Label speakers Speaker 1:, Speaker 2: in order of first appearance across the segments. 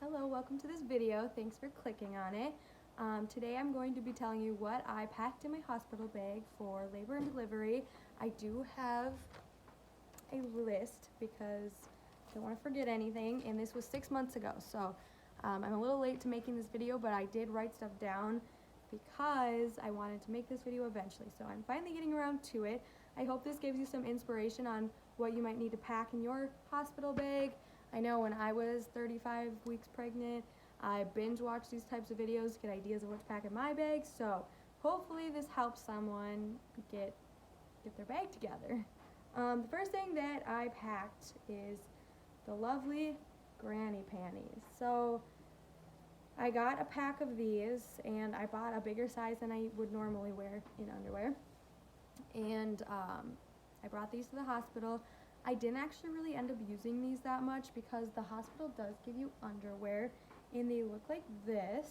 Speaker 1: Hello, welcome to this video. Thanks for clicking on it. Today I'm going to be telling you what I packed in my hospital bag for labor and delivery. I do have a list because I don't want to forget anything, and this was 6 months ago, so I'm a little late to making this video, but I did write stuff down because I wanted to make this video eventually, so I'm finally getting around to it. I hope this gives you some inspiration on what you might need to pack in your hospital bag. I know when I was 35 weeks pregnant, I binge watched these types of videos to get ideas of what to pack in my bag, so hopefully this helps someone get their bag together. The first thing that I packed is the lovely granny panties. So I got a pack of these, and I bought a bigger size than I would normally wear in underwear, and I brought these to the hospital. I didn't actually really end up using these that much because the hospital does give you underwear, and they look like this.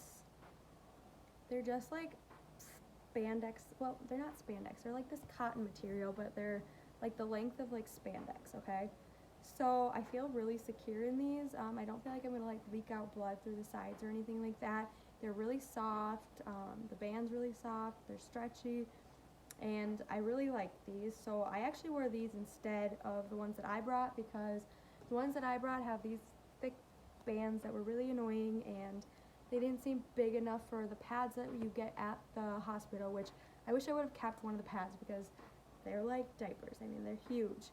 Speaker 1: They're just like spandex. Well, they're not spandex. They're like this cotton material, but they're like the length of like spandex, okay? So I feel really secure in these. I don't feel like I'm gonna like leak out blood through the sides or anything like that. They're really soft. The band's really soft. They're stretchy, and I really like these. So I actually wore these instead of the ones that I brought because the ones that I brought have these thick bands that were really annoying, and they didn't seem big enough for the pads that you get at the hospital, which I wish I would have kept one of the pads because they're like diapers. I mean, they're huge.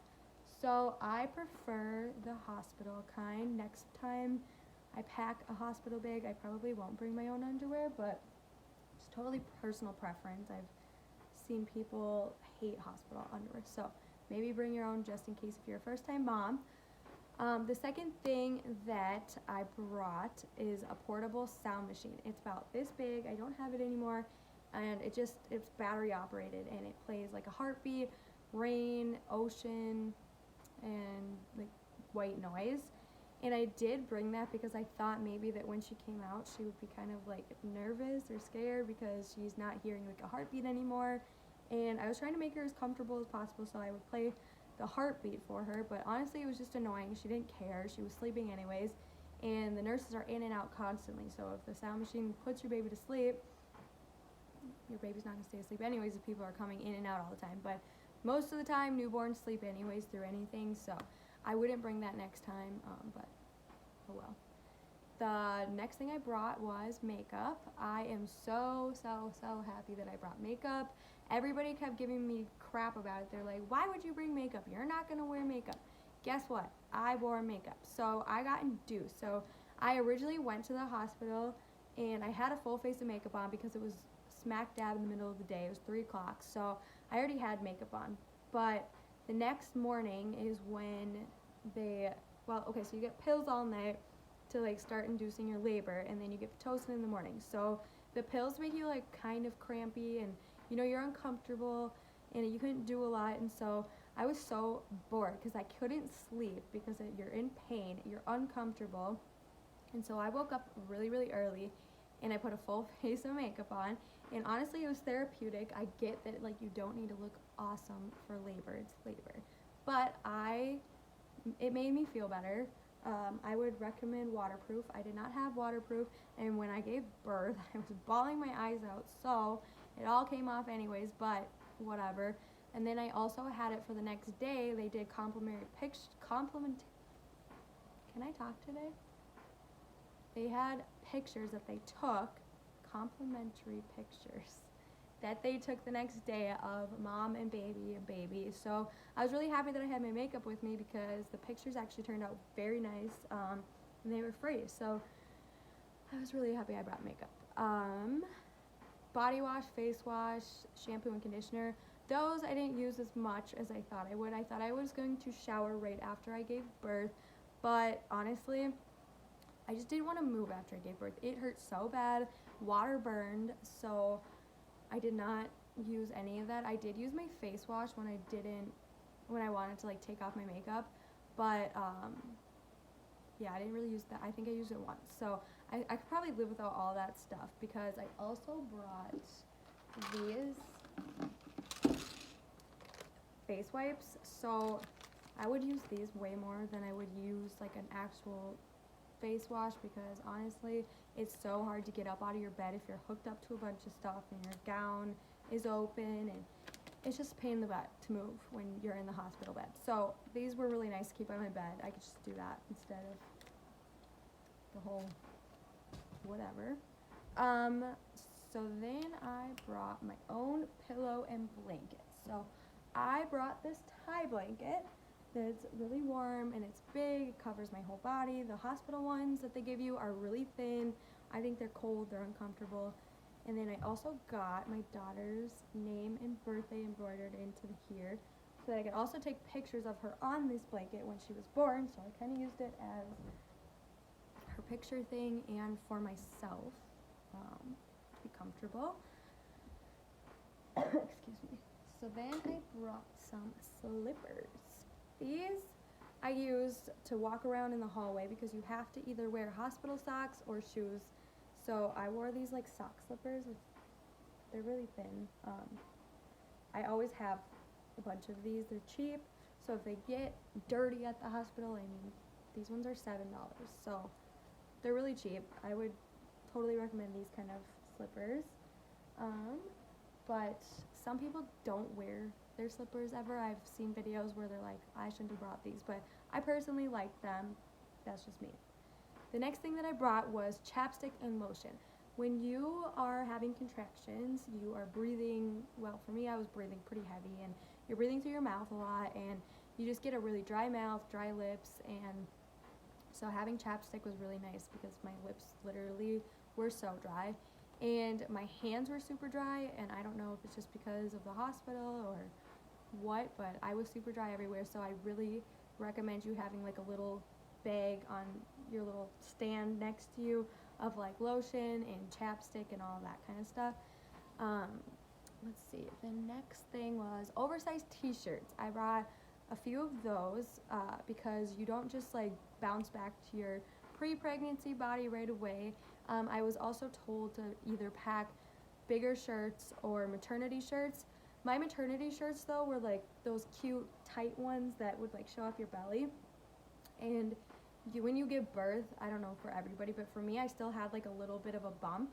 Speaker 1: So I prefer the hospital kind. Next time I pack a hospital bag, I probably won't bring my own underwear, but it's totally personal preference. I've seen people hate hospital underwear, so maybe bring your own just in case if you're a first-time mom. The second thing that I brought is a portable sound machine. It's about this big. I don't have it anymore, and it's battery operated, and it plays like a heartbeat, rain, ocean, and like white noise. And I did bring that because I thought maybe that when she came out she would be kind of like nervous or scared because she's not hearing like a heartbeat anymore, and I was trying to make her as comfortable as possible, so I would play the heartbeat for her, but honestly it was just annoying. She didn't care. She was sleeping anyways, and the nurses are in and out constantly, so if the sound machine puts your baby to sleep, your baby's not going to stay asleep anyways if people are coming in and out all the time. But most of the time newborns sleep anyways through anything, so I wouldn't bring that next time, but oh well. The next thing I brought was makeup. I am so happy that I brought makeup. Everybody kept giving me crap about it. They're like, why would you bring makeup? You're not gonna wear makeup. Guess what? I wore makeup. So I got induced. So I originally went to the hospital and I had a full face of makeup on because it was smack dab in the middle of the day. It was 3 o'clock. So I already had makeup on. But the next morning is when so you get pills all night to like start inducing your labor, and then you get Pitocin in the morning. So the pills make you like kind of crampy, and you're uncomfortable, and you couldn't do a lot. And so I was so bored because I couldn't sleep because you're in pain, you're uncomfortable. And so I woke up really early, and I put a full face of makeup on, and honestly it was therapeutic. I get that like you don't need to look awesome for labor, it's labor, but it made me feel better. I would recommend waterproof. I did not have waterproof, and when I gave birth I was bawling my eyes out, so it all came off anyways, but whatever. And then I also had it for the next day. They did can I talk today? They had pictures that they took, complimentary pictures that they took the next day of mom and baby. So I was really happy that I had my makeup with me because the pictures actually turned out very nice, and they were free. So I was really happy I brought makeup. Body wash, face wash, shampoo, and conditioner. Those I didn't use as much as I thought I would. I thought I was going to shower right after I gave birth, but honestly, I just didn't want to move after I gave birth. It hurt so bad. Water burned, so I did not use any of that. I did use my face wash when I wanted to like take off my makeup, but yeah, I didn't really use that. I think I used it once, so I could probably live without all that stuff because I also brought these face wipes. So I would use these way more than I would use like an actual face wash because honestly, it's so hard to get up out of your bed if you're hooked up to a bunch of stuff and your gown is open, and it's just a pain in the butt to move when you're in the hospital bed. So these were really nice to keep on my bed. I could just do that instead of the whole whatever. So then I brought my own pillow and blanket. So I brought this Thai blanket that's really warm and it's big. It covers my whole body. The hospital ones that they give you are really thin. I think they're cold, they're uncomfortable. And then I also got my daughter's name and birthday embroidered into here so that I could also take pictures of her on this blanket when she was born. So I kind of used it as her picture thing and for myself to be comfortable. Excuse me. So then I brought some slippers. These I used to walk around in the hallway because you have to either wear hospital socks or shoes. So I wore these like sock slippers. They're really thin. I always have a bunch of these. They're cheap. So if they get dirty at the hospital, I mean, these ones are $7. So they're really cheap. I would totally recommend these kind of slippers. But some people don't wear their slippers ever. I've seen videos where they're like, I shouldn't have brought these, but I personally like them. That's just me. The next thing that I brought was chapstick and lotion. When you are having contractions, you are breathing, well, for me, I was breathing pretty heavy, and you're breathing through your mouth a lot, and you just get a really dry mouth, dry lips, and so having chapstick was really nice because my lips literally were so dry, and my hands were super dry, and I don't know if it's just because of the hospital or what, but I was super dry everywhere, so I really recommend you having like a little bag on your little stand next to you of like lotion and chapstick and all that kind of stuff. Let's see, the next thing was oversized t-shirts. I brought a few of those because you don't just like bounce back to your pre-pregnancy body right away. I was also told to either pack bigger shirts or maternity shirts. My maternity shirts though were like those cute tight ones that would like show off your belly, and when you give birth, I don't know for everybody, but for me I still had like a little bit of a bump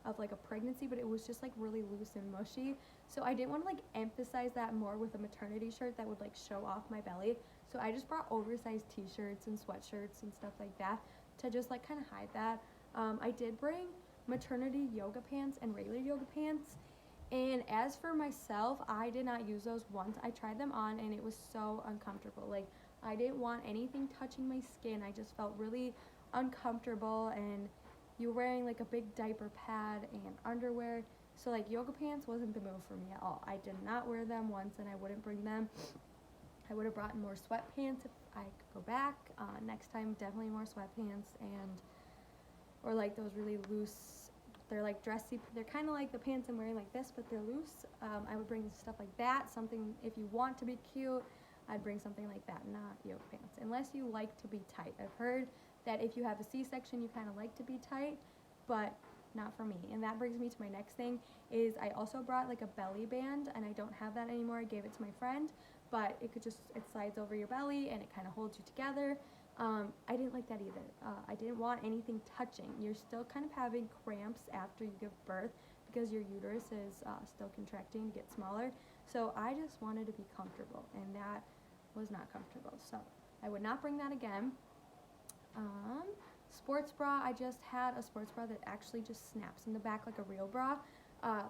Speaker 1: of like a pregnancy, but it was just like really loose and mushy, so I didn't want to like emphasize that more with a maternity shirt that would like show off my belly. So I just brought oversized t-shirts and sweatshirts and stuff like that to just like kind of hide that. I did bring maternity yoga pants and regular yoga pants, and as for myself, I did not use those once. I tried them on and it was so uncomfortable. Like, I didn't want anything touching my skin. I just felt really uncomfortable, and you're wearing like a big diaper pad and underwear. So like yoga pants wasn't the move for me at all. I did not wear them once and I wouldn't bring them. I would have brought more sweatpants if I could go back. Next time, definitely more sweatpants, and or like those really loose, they're like dressy, they're kind of like the pants I'm wearing like this, but they're loose. I would bring stuff like that, something if you want to be cute. I'd bring something like that, not yoga pants, unless you like to be tight. I've heard that if you have a C-section, you kind of like to be tight, but not for me. And that brings me to my next thing is I also brought like a belly band, and I don't have that anymore. I gave it to my friend, but it slides over your belly and it kind of holds you together. I didn't like that either. I didn't want anything touching. You're still kind of having cramps after you give birth because your uterus is still contracting to get smaller. So I just wanted to be comfortable, and that was not comfortable. So I would not bring that again. Sports bra, I just had a sports bra that actually just snaps in the back like a real bra.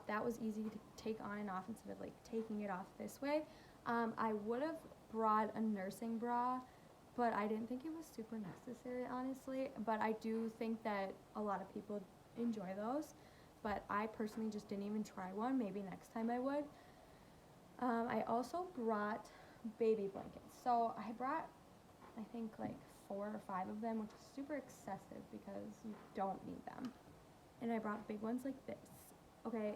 Speaker 1: That was easy to take on and off instead of like taking it off this way. I would have brought a nursing bra, but I didn't think it was super necessary, honestly. But I do think that a lot of people enjoy those, but I personally just didn't even try one. Maybe next time I would. I also brought baby blankets. So I brought, I think, like 4 or 5 of them, which is super excessive because you don't need them. And I brought big ones like this. Okay,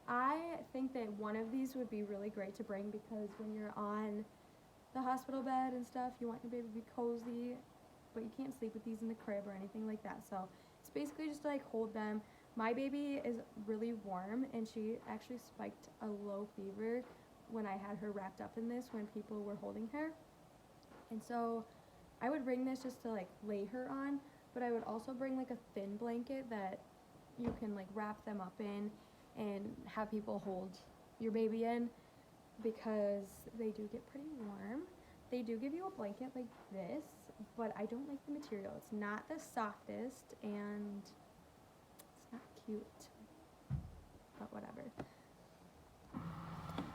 Speaker 1: I think that one of these would be really great to bring because when you're on the hospital bed and stuff, you want your baby to be cozy, but you can't sleep with these in the crib or anything like that. So it's basically just to like hold them. My baby is really warm, and she actually spiked a low fever when I had her wrapped up in this when people were holding her. And so I would bring this just to like lay her on. but I would also bring like a thin blanket that you can like wrap them up in and have people hold your baby in, because they do get pretty warm. They do give you a blanket like this, but I don't like the material. It's not the softest and it's not cute, but whatever.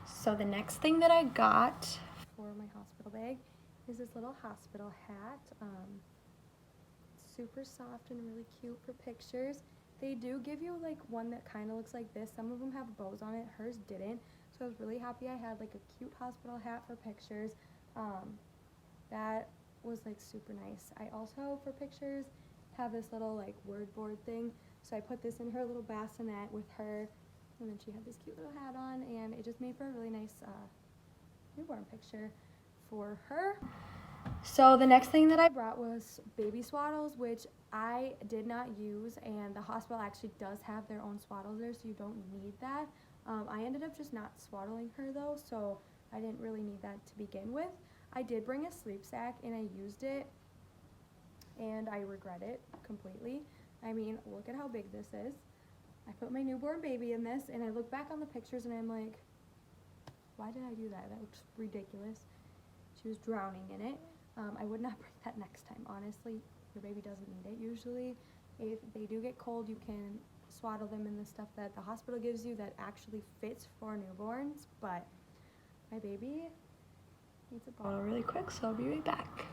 Speaker 1: So the next thing that I got for my hospital bag is this little hospital hat. It's super soft and really cute for pictures. They do give you like one that kind of looks like this. Some of them have bows on it. Hers didn't. So I was really happy I had like a cute hospital hat for pictures. That was like super nice. I also, for pictures, have this little like word board thing. So I put this in her little bassinet with her, and then she had this cute little hat on, and it just made for a really nice newborn picture for her. So the next thing that I brought was baby swaddles, which I did not use, and the hospital actually does have their own swaddles there, so you don't need that. I ended up just not swaddling her though, so I didn't really need that to begin with. I did bring a sleep sack and I used it, and I regret it completely. I mean, look at how big this is. I put my newborn baby in this, and I look back on the pictures and I'm like, why did I do that? That looks ridiculous. She was drowning in it. I would not bring that next time, honestly. Your baby doesn't need it usually. If they do get cold, you can swaddle them in the stuff that the hospital gives you that actually fits for newborns, but my baby needs a bottle really quick, so I'll be right back.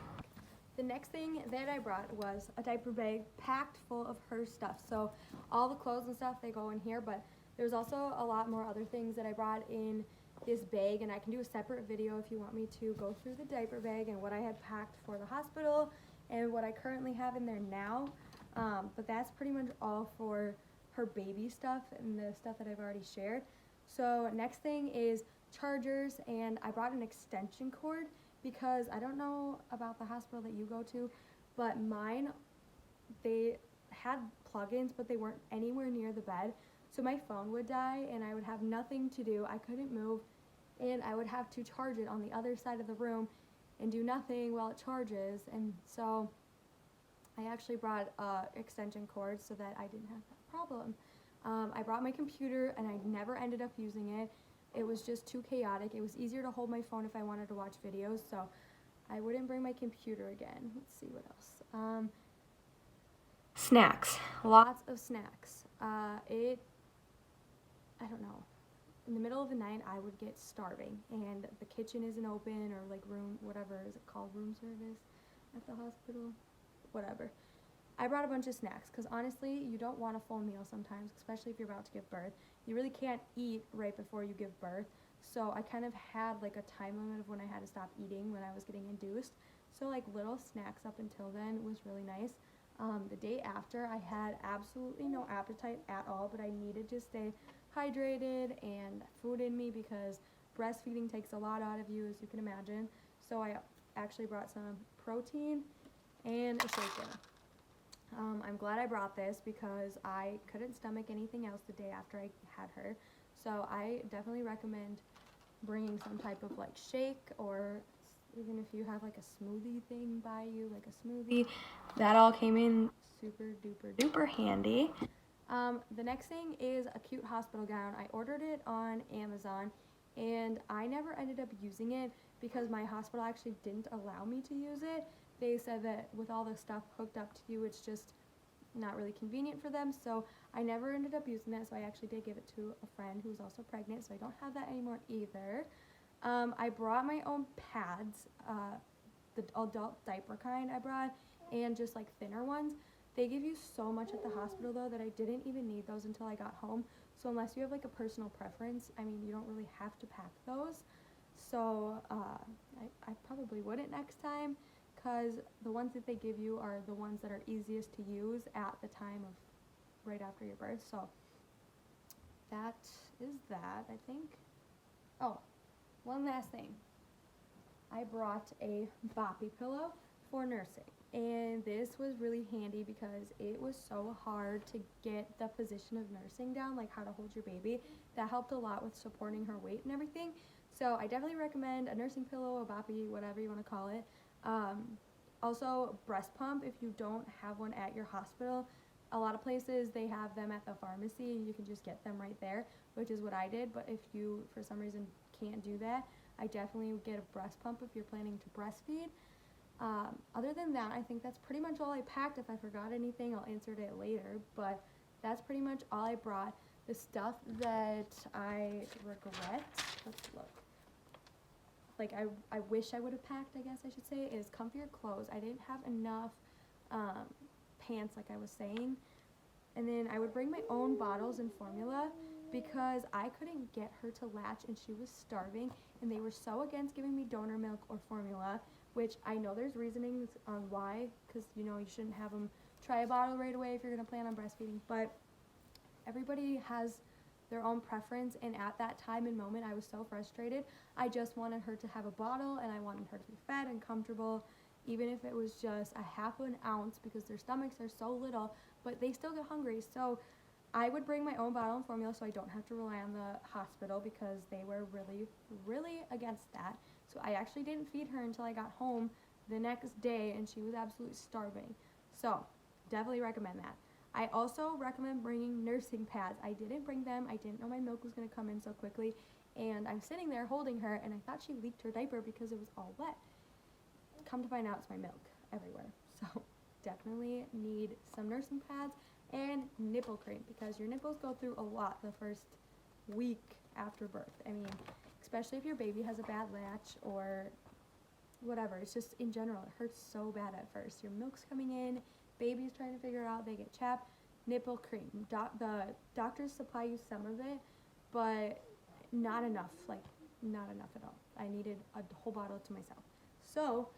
Speaker 1: The next thing that I brought was a diaper bag packed full of her stuff. So all the clothes and stuff, they go in here, but there's also a lot more other things that I brought in this bag, and I can do a separate video if you want me to go through the diaper bag and what I had packed for the hospital and what I currently have in there now. But that's pretty much all for her baby stuff and the stuff that I've already shared. So next thing is chargers, and I brought an extension cord because I don't know about the hospital that you go to, but mine, they had plugins, but they weren't anywhere near the bed. So my phone would die and I would have nothing to do. I couldn't move, and I would have to charge it on the other side of the room and do nothing while it charges. And so I actually brought extension cords so that I didn't have that problem. I brought my computer and I never ended up using it. It was just too chaotic. It was easier to hold my phone if I wanted to watch videos, so I wouldn't bring my computer again. Let's see what else. Snacks. Lots of snacks. I don't know. In the middle of the night, I would get starving, and the kitchen isn't open, or like room, whatever, is it called, room service at the hospital? Whatever. I brought a bunch of snacks because honestly, you don't want a full meal sometimes, especially if you're about to give birth. You really can't eat right before you give birth. So I kind of had like a time limit of when I had to stop eating when I was getting induced. So like little snacks up until then was really nice. The day after, I had absolutely no appetite at all, but I needed to stay hydrated and food in me because breastfeeding takes a lot out of you, as you can imagine. So I actually brought some protein and a shaker. I'm glad I brought this because I couldn't stomach anything else the day after I had her. So I definitely recommend bringing some type of like shake, or even if you have like a smoothie thing by you, like a smoothie. That all came in super duper duper handy. The next thing is a cute hospital gown. I ordered it on Amazon, and I never ended up using it because my hospital actually didn't allow me to use it. They said that with all the stuff hooked up to you, it's just not really convenient for them, so I never ended up using that. So I actually did give it to a friend who was also pregnant, so I don't have that anymore either. I brought my own pads, the adult diaper kind I brought, and just like thinner ones. They give you so much at the hospital though that I didn't even need those until I got home. So unless you have like a personal preference, I mean, you don't really have to pack those. So I probably wouldn't next time, because the ones that they give you are the ones that are easiest to use at the time of right after your birth. So that is that, I think. Oh, one last thing. I brought a boppy pillow for nursing, and this was really handy because it was so hard to get the position of nursing down, like how to hold your baby. That helped a lot with supporting her weight and everything. So I definitely recommend a nursing pillow, a boppy, whatever you want to call it. Also, breast pump, if you don't have one at your hospital, a lot of places they have them at the pharmacy and you can just get them right there, which is what I did. But if you for some reason can't do that, I definitely would get a breast pump if you're planning to breastfeed. Other than that, I think that's pretty much all I packed. If I forgot anything, I'll answer it later, but that's pretty much all I brought. The stuff that I regret, let's look, like I wish I would have packed, I guess I should say, is comfier clothes. I didn't have enough pants, like I was saying. And then I would bring my own bottles and formula because I couldn't get her to latch and she was starving, and they were so against giving me donor milk or formula, which I know there's reasonings on why, because you know you shouldn't have them try a bottle right away if you're going to plan on breastfeeding, but everybody has their own preference, and at that time and moment I was so frustrated. I just wanted her to have a bottle and I wanted her to be fed and comfortable, even if it was just a half an ounce, because their stomachs are so little, but they still get hungry. So I would bring my own bottle and formula so I don't have to rely on the hospital, because they were really against that. So I actually didn't feed her until I got home the next day, and she was absolutely starving. So definitely recommend that. I also recommend bringing nursing pads. I didn't bring them. I didn't know my milk was going to come in so quickly, and I'm sitting there holding her and I thought she leaked her diaper because it was all wet. Come to find out, it's my milk everywhere. So definitely need some nursing pads and nipple cream, because your nipples go through a lot the first week after birth. I mean, especially if your baby has a bad latch or whatever. It's just in general, it hurts so bad at first. Your milk's coming in, baby's trying to figure out, they get chapped. Nipple cream. The doctors supply you some of it, but not enough. Like, not enough at all. I needed a whole bottle to myself. So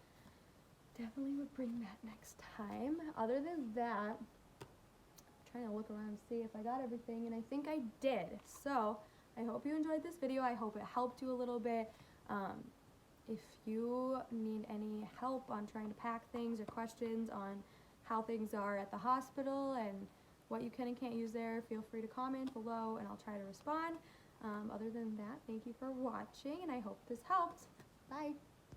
Speaker 1: definitely would bring that next time. Other than that, I'm trying to look around and see if I got everything, and I think I did. So I hope you enjoyed this video. I hope it helped you a little bit. If you need any help on trying to pack things or questions on how things are at the hospital and what you can and can't use there, feel free to comment below and I'll try to respond. Other than that, thank you for watching, and I hope this helped. Bye!